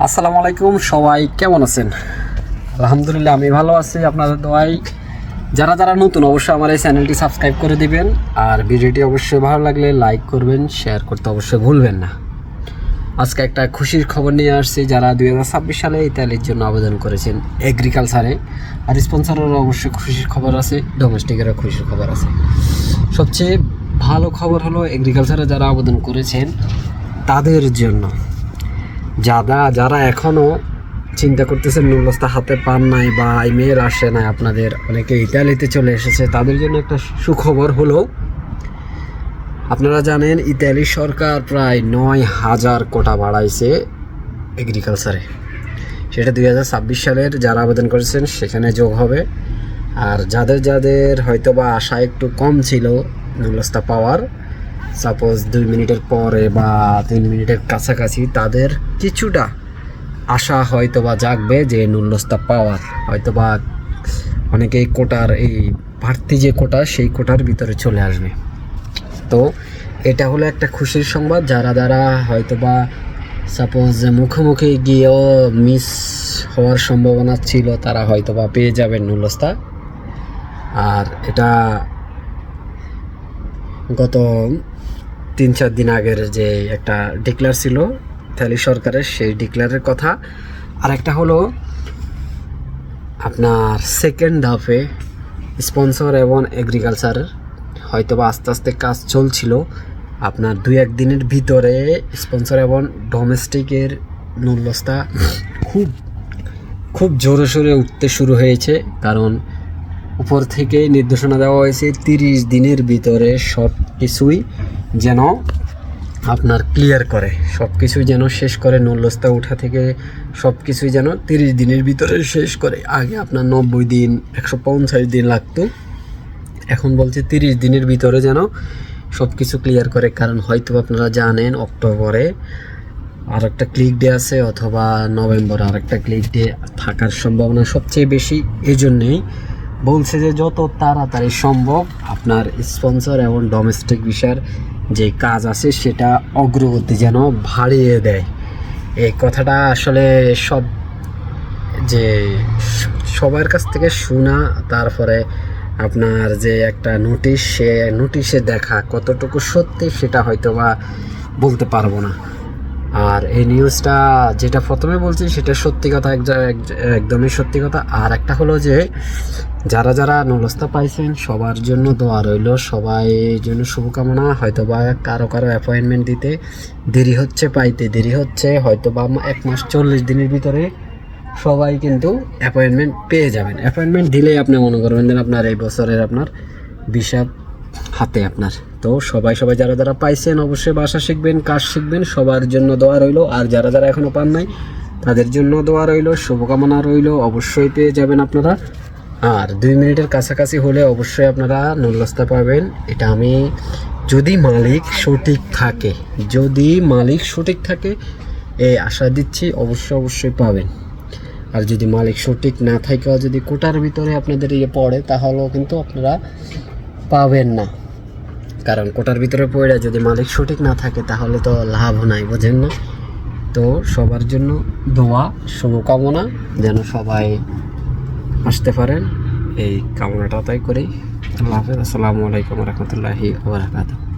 আসসালামু আলাইকুম, সবাই কেমন আছেন? আলহামদুলিল্লাহ আমি ভালো আছি, আপনাদের দোয়ায়। যারা যারা নতুন অবশ্যই আমার এই চ্যানেলটি সাবস্ক্রাইব করে দিবেন, আর ভিডিওটি অবশ্যই ভালো লাগলে লাইক করবেন, শেয়ার করতে অবশ্যই ভুলবেন না। আজকে একটা খুশির খবর নিয়ে আসছি। যারা 2026 সালে ইতালির জন্য আবেদন করেছেন এগ্রিকালচারে, আর স্পন্সরেরও অবশ্যই খুশির খবর আছে, ডোমেস্টিকেরও খুশির খবর আছে। সবচেয়ে ভালো খবর হলো এগ্রিকালচারে যারা আবেদন করেছেন তাদের জন্য। যারা এখনও চিন্তা করতেছেন নুলস্তা হাতে পান নাই বা ইমেল আসে নাই, আপনাদের অনেকে ইতালিতে চলে এসেছে, তাদের জন্য একটা সুখবর হলো, আপনারা জানেন ইতালি সরকার প্রায় 9,000 কোটা বাড়াইছে এগ্রিকালচারে। সেটা 2026 সালের যারা আবেদন করেছেন সেখানে যোগ হবে। আর যাদের হয়তো বা আশা একটু কম ছিল নুলস্তা পাওয়ার, সাপোজ 2 মিনিটের পরে বা 3 মিনিটের কাছাকাছি, তাদের কিছুটা আশা হয়তো বা জাগবে যে নুলস্তা পাওয়ার, হয়তো বা অনেকেই কোটার এই বাড়তি যে কোটা সেই কোটার ভিতরে চলে আসবে। তো এটা হলো একটা খুশির সংবাদ। যারা হয়তো বা সাপোজ মুখোমুখি গিয়েও মিস হওয়ার সম্ভাবনা ছিল, তারা হয়তো বা পেয়ে যাবেন নুলস্তা। আর এটা গত 3-4 দিন আগের যে একটা ডিক্লেয়ার ছিল ইতালি সরকারের, সেই ডিক্লেয়ারের কথা। আর একটা হলো আপনার সেকেন্ড ধাপে স্পন্সর এবং এগ্রিকালচার হয়তো বা আস্তে আস্তে কাজ চলছিল। আপনার 2-1 দিনের ভিতরে স্পন্সর এবং ডোমেস্টিকের নুলস্তা খুব জোরে সোরে উঠতে শুরু হয়েছে। কারণ উপর থেকে নির্দেশনা দেওয়া হয়েছে 30 দিনের ভিতরে সব কিছুই যেন আপনার ক্লিয়ার করে, সব কিছুই যেন শেষ করে। নুলস্তা উঠা থেকে সব কিছুই যেন 30 দিনের ভিতরে শেষ করে। আগে আপনার 90 দিন 150 দিন লাগতো, এখন বলছে 30 দিনের ভিতরে যেন সব কিছু ক্লিয়ার করে। কারণ হয়তো আপনারা জানেন অক্টোবরে আর একটা ক্লিক ডে আছে, অথবা নভেম্বরে আর একটা ক্লিক ডে থাকার সম্ভাবনা সবচেয়ে বেশি। এই জন্যেই বলছে যে যত তাড়াতাড়ি সম্ভব আপনার স্পন্সর এবং ডোমেস্টিক ভিসার যে কাজ আছে সেটা অগ্রগতি যেন বাড়িয়ে দেয়। এই কথাটা আসলে সবার কাছ থেকে শোনা, তারপরে আপনার যে একটা নোটিশ, সে নোটিশে দেখা কতটুকু সত্যি সেটা হয়তো বা বলতে পারবো না। আর এই নিউজটা যেটা প্রথমে বলছি সেটা সত্যি কথা, একদমই সত্যি কথা। আর একটা হলো যে যারা নুলস্তা পাইছেন সবার জন্য দোয়া রইল, সবাই জন্য শুভকামনা। হয়তো বা কারো অ্যাপয়েন্টমেন্ট দিতে দেরি হচ্ছে, পাইতে দেরি হচ্ছে, হয়তো বা 1 মাস 40 দিনের ভিতরে সবাই কিন্তু অ্যাপয়েন্টমেন্ট পেয়ে যাবেন। অ্যাপয়েন্টমেন্ট দিলেই আপনি মনে করবেন যে আপনার এই বছরের আপনার ভিসা হাতে আপনার। তো সবাই যারা পাইছেন অবশ্যই ভাষা শিখবেন, কাজ শিখবেন, সবার জন্য দোয়া রইল। আর যারা এখনও পান নাই তাদের জন্য দোয়া রইল, শুভকামনা রইল, অবশ্যই পেয়ে যাবেন আপনারা। আর 2 মিনিটের কাছাকাছি হলে অবশ্যই আপনারা নুলস্তা পাবেন। এটা আমি যদি মালিক সঠিক থাকে এই আশা দিচ্ছি, অবশ্যই পাবেন। আর যদি মালিক সঠিক না থাকে, যদি কোটার ভিতরে আপনাদের পড়ে, তাহলেও কিন্তু আপনারা পাবেন না। কারণ কোটার ভিতরে পড়ে যদি মালিক সঠিক না থাকে তাহলে তো লাভ নাই, বোঝেন না? তো সবার জন্য দোয়া, শুভকামনা, যেন সবাই আসতে পারেন, এই কামনাটা তাই করি। আল্লাহ হাফেজ। আসসালামু আলাইকুম রহমতুল্লাহি ওয়া বারাকাতুহু।